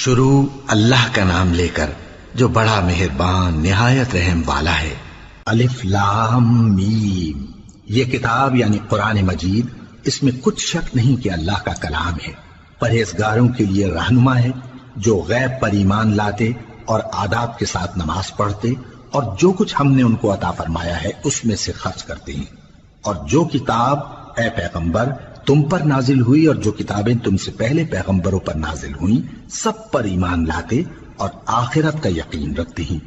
شروع اللہ کا نام لے کر جو بڑا مہربان نہایت رحم والا ہے۔ الف لام میم، یہ کتاب یعنی قرآن مجید، اس میں کچھ شک نہیں کہ اللہ کا کلام ہے، پرہیزگاروں کے لیے رہنما ہے جو غیب پر ایمان لاتے اور آداب کے ساتھ نماز پڑھتے اور جو کچھ ہم نے ان کو عطا فرمایا ہے اس میں سے خرچ کرتے ہیں، اور جو کتاب اے پیغمبر تم پر نازل ہوئی اور جو کتابیں تم سے پہلے پیغمبروں پر نازل ہوئیں سب پر ایمان لاتے اور آخرت کا یقین رکھتے ہیں۔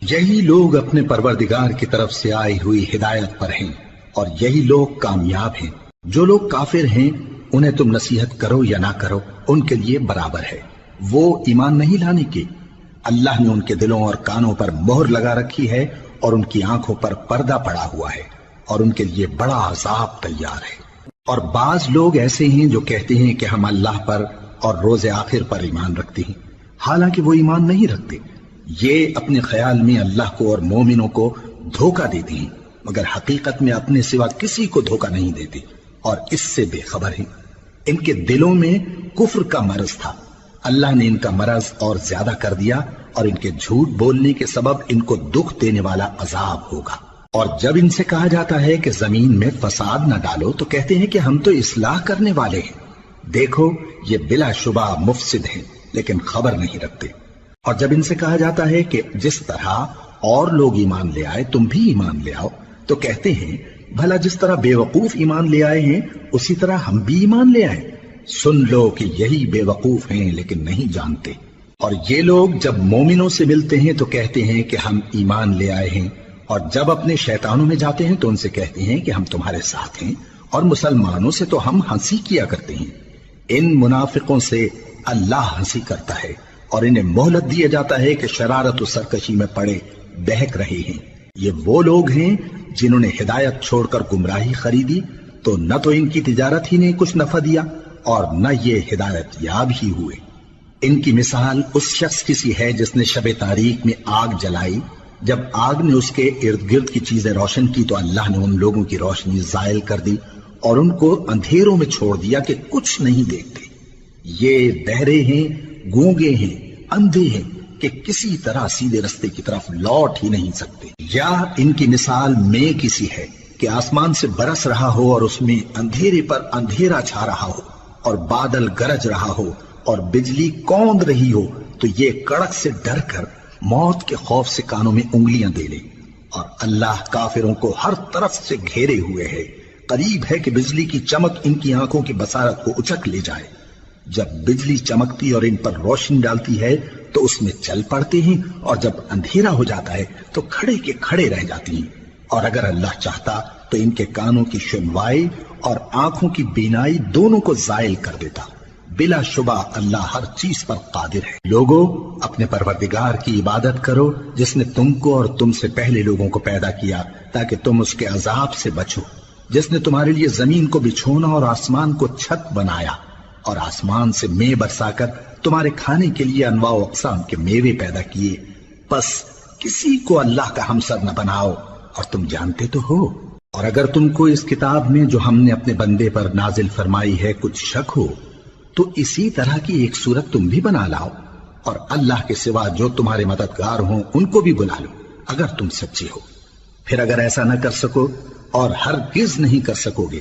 یہی لوگ اپنے پروردگار کی طرف سے آئی ہوئی ہدایت پر ہیں اور یہی لوگ کامیاب ہیں۔ جو لوگ کافر ہیں انہیں تم نصیحت کرو یا نہ کرو ان کے لیے برابر ہے، وہ ایمان نہیں لانے کے۔ اللہ نے ان کے دلوں اور کانوں پر مہر لگا رکھی ہے اور ان کی آنکھوں پر پردہ پڑا ہوا ہے اور ان کے لیے بڑا عذاب تیار ہے۔ اور بعض لوگ ایسے ہیں جو کہتے ہیں کہ ہم اللہ پر اور روز آخر پر ایمان رکھتے ہیں، حالانکہ وہ ایمان نہیں رکھتے۔ یہ اپنے خیال میں اللہ کو اور مومنوں کو دھوکہ دیتے ہیں، مگر حقیقت میں اپنے سوا کسی کو دھوکہ نہیں دیتے اور اس سے بے خبر ہیں۔ ان کے دلوں میں کفر کا مرض تھا، اللہ نے ان کا مرض اور زیادہ کر دیا اور ان کے جھوٹ بولنے کے سبب ان کو دکھ دینے والا عذاب ہوگا۔ اور جب ان سے کہا جاتا ہے کہ زمین میں فساد نہ ڈالو تو کہتے ہیں کہ ہم تو اصلاح کرنے والے ہیں، دیکھو یہ بلا شبہ مفسد ہیں لیکن خبر نہیں رکھتے۔ اور جب ان سے کہا جاتا ہے کہ جس طرح اور لوگ ایمان لے آئے تم بھی ایمان لے آؤ تو کہتے ہیں بھلا جس طرح بے وقوف ایمان لے آئے ہیں اسی طرح ہم بھی ایمان لے آئے۔ سن لو کہ یہی بے وقوف ہیں لیکن نہیں جانتے۔ اور یہ لوگ جب مومنوں سے ملتے ہیں تو کہتے ہیں کہ ہم ایمان لے آئے ہیں، اور جب اپنے شیطانوں میں جاتے ہیں تو ان سے کہتے ہیں کہ ہم تمہارے ساتھ ہیں، اور مسلمانوں سے تو ہم ہنسی کیا کرتے ہیں۔ ان منافقوں سے اللہ ہنسی کرتا ہے اور انہیں مہلت دیا جاتا ہے کہ شرارت و سرکشی میں پڑے بہک رہے ہیں۔ یہ وہ لوگ ہیں جنہوں نے ہدایت چھوڑ کر گمراہی خریدی تو نہ تو ان کی تجارت ہی نے کچھ نفع دیا اور نہ یہ ہدایت یاب ہی ہوئے۔ ان کی مثال اس شخص کی سی ہے جس نے شب تاریک میں آگ جلائی، جب آگ نے اس کے ارد گرد کی چیزیں روشن کی تو اللہ نے ان لوگوں کی روشنی زائل کر دی اور ان کو اندھیروں میں چھوڑ دیا کہ کچھ نہیں دیکھتے۔ یہ بہرے ہیں، گونگے ہیں، اندھے ہیں کہ کسی طرح سیدھے رستے کی طرف لوٹ ہی نہیں سکتے۔ یا ان کی مثال میں کسی ہے کہ آسمان سے برس رہا ہو اور اس میں اندھیرے پر اندھیرا چھا رہا ہو اور بادل گرج رہا ہو اور بجلی کوند رہی ہو تو یہ کڑک سے ڈر کر موت کے خوف سے کانوں میں انگلیاں دے لے۔ اور اللہ کافروں کو ہر طرف سے گھیرے ہوئے ہے، قریب ہے کہ بجلی کی چمک ان کی آنکھوں کی بصارت کو اچک لے جائے۔ جب بجلی چمکتی اور ان پر روشنی ڈالتی ہے تو اس میں چل پڑتے ہیں، اور جب اندھیرا ہو جاتا ہے تو کھڑے کے کھڑے رہ جاتی ہیں۔ اور اگر اللہ چاہتا تو ان کے کانوں کی سنوائی اور آنکھوں کی بینائی دونوں کو زائل کر دیتا۔ بلا شبہ اللہ ہر چیز پر قادر ہے۔ لوگو اپنے پروردگار کی عبادت کرو جس نے تم کو اور تم سے پہلے لوگوں کو پیدا کیا تاکہ تم اس کے عذاب سے بچو، جس نے تمہارے لیے زمین کو بچھونا اور آسمان کو چھت بنایا اور آسمان سے مے برسا کر تمہارے کھانے کے لیے انواع و اقسام کے میوے پیدا کیے، پس کسی کو اللہ کا ہمسر نہ بناؤ اور تم جانتے تو ہو۔ اور اگر تم کو اس کتاب میں جو ہم نے اپنے بندے پر نازل فرمائی ہے کچھ شک ہو تو اسی طرح کی ایک صورت تم بھی بنا لاؤ اور اللہ کے سوا جو تمہارے مددگار ہوں ان کو بھی بلا لو اگر تم سچے ہو۔ پھر اگر ایسا نہ کر سکو اور ہرگز نہیں کر سکو گے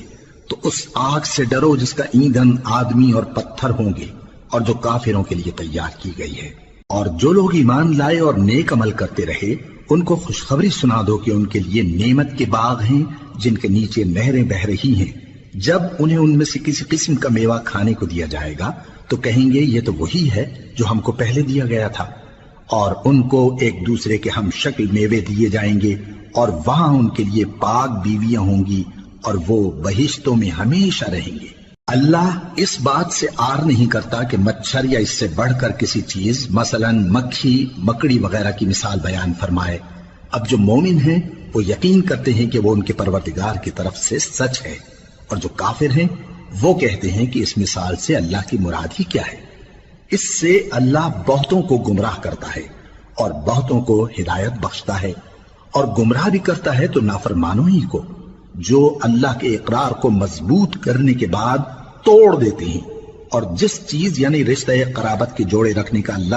تو اس آگ سے ڈرو جس کا ایندھن آدمی اور پتھر ہوں گے اور جو کافروں کے لیے تیار کی گئی ہے۔ اور جو لوگ ایمان لائے اور نیک عمل کرتے رہے ان کو خوشخبری سنا دو کہ ان کے لیے نعمت کے باغ ہیں جن کے نیچے نہریں بہ رہی ہیں۔ جب انہیں ان میں سے کسی قسم کا میوہ کھانے کو دیا جائے گا تو کہیں گے یہ تو وہی ہے جو ہم کو پہلے دیا گیا تھا، اور ان کو ایک دوسرے کے ہم شکل میوے دیے جائیں گے اور وہاں ان کے لیے پاک بیویاں ہوں گی اور وہ بہشتوں میں ہمیشہ رہیں گے۔ اللہ اس بات سے آر نہیں کرتا کہ مچھر یا اس سے بڑھ کر کسی چیز مثلا مکھی مکڑی وغیرہ کی مثال بیان فرمائے۔ اب جو مومن ہیں وہ یقین کرتے ہیں کہ وہ ان کے پروردگار کی طرف سے سچ ہے، اور جو کافر ہیں وہ کہتے ہیں کہ اس مثال سے اللہ کی مراد ہی کیا ہے۔ اس سے اللہ بہتوں کو گمراہ کرتا ہے اور بہتوں کو ہدایت بخشتا ہے، اور گمراہ بھی کرتا ہے تو نافرمانوں ہی کو، جو اللہ کے اقرار کو مضبوط کرنے کے بعد توڑ دیتے ہیں اور جس چیز یعنی رشتہ قرابت کے جوڑے رکھنے کا اللہ